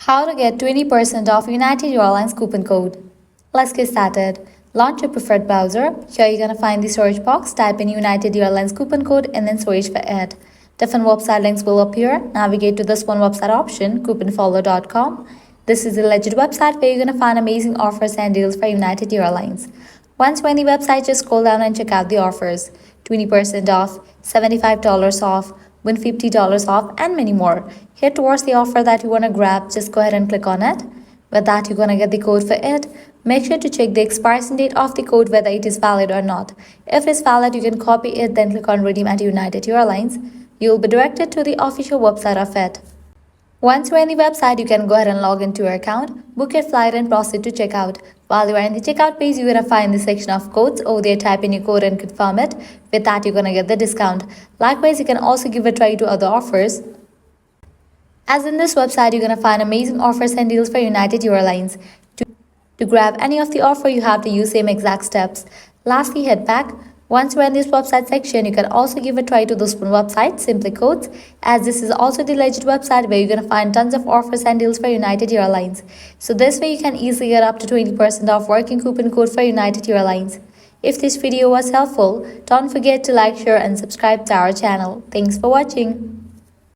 How to get 20% off United Airlines coupon code. Let's get started. Launch your preferred browser. Here you're gonna find the search box, type in United Airlines coupon code and then search for it. Different website links will appear. Navigate to this one website option, couponfollow.com. This is the legit website where you're gonna find amazing offers and deals for United Airlines. Once you're on the website, just scroll down and check out the offers. 20% off, $75 off, win $50 off, and many more. Here towards the offer that you want to grab, just go ahead and click on it. With that, you're going to get the code for it. Make sure to check the expiration date of the code, whether it is valid or not. If it is valid, you can copy it, then click on redeem at United Airlines. You will be directed to the official website of it. Once you're in the website, you can go ahead and log into your account, book your flight and proceed to checkout. While you are in the checkout page, you're going to find the section of codes. Over there, type in your code and confirm it. With that, you're going to get the discount. Likewise, you can also give a try to other offers. As in this website, you're going to find amazing offers and deals for United Airlines. To grab any of the offer, you have to use same exact steps. Lastly, head back. Once you're in this website section, you can also give a try to this one website, Simply Codes, as this is also the legit website where you're going to find tons of offers and deals for United Airlines. So this way you can easily get up to 20% off working coupon code for United Airlines. If this video was helpful, don't forget to like, share and subscribe to our channel. Thanks for watching.